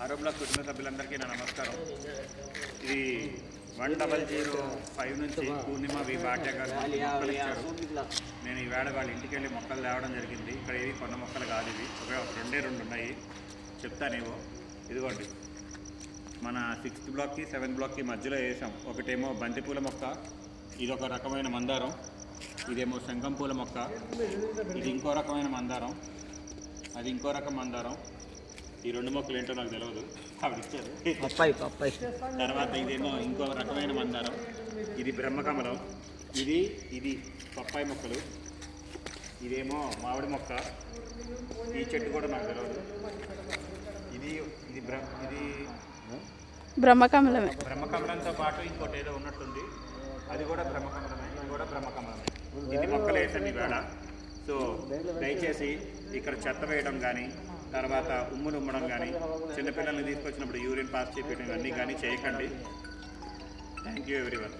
ఆరోబ్లాక్ కుటుంబ సభ్యులందరికీ నా నమస్కారం. ఇది 1005 నుంచి పూర్ణిమ వి భాట్య గారు మొక్కలు ఇచ్చారు. నేను ఈవేళ వాళ్ళ ఇంటికి వెళ్ళి మొక్కలు తేవడం జరిగింది. ఇక్కడ ఏవి కొన్న మొక్కలు కాదు, ఇవి రెండే రెండు ఉన్నాయి, చెప్తానేవో. ఇదిగోండి, మన 6th బ్లాక్కి 7th బ్లాక్కి మధ్యలో వేసాం. ఒకటేమో బంతిపూల మొక్క, ఇది ఒక రకమైన మందారం, ఇదేమో శంఖం పూల మొక్క, ఇది ఇంకో రకమైన మందారం, అది ఇంకో రకం మందారం. ఈ రెండు మొక్కలు ఏంటో నాకు తెలియదు, ఆవిడ ఇచ్చారు. తర్వాత ఇదేమో ఇంకో రకమైన మందారం, ఇది బ్రహ్మకమలం, ఇది పప్పాయి మొక్కలు, ఇదేమో మామిడి మొక్క. ఈ చెట్టు కూడా నాకు తెలియదు. ఇది బ్రహ్మకమలమే. బ్రహ్మకమలంతో పాటు ఇంకోటి ఏదో ఉన్నట్టుంది, అది కూడా బ్రహ్మకమలమే, ఇది కూడా బ్రహ్మకమలమే. ఇది మొక్కలు వేసాను ఈవేళ. సో దయచేసి ఇక్కడ చెత్త వేయడం కానీ, తర్వాత ఉమ్ములు ఉమ్మడం కానీ, చిన్నపిల్లల్ని తీసుకొచ్చినప్పుడు యూరిన్ పాస్ చేపించడం ఇవన్నీ కానీ చేయకండి. Thank you everyone.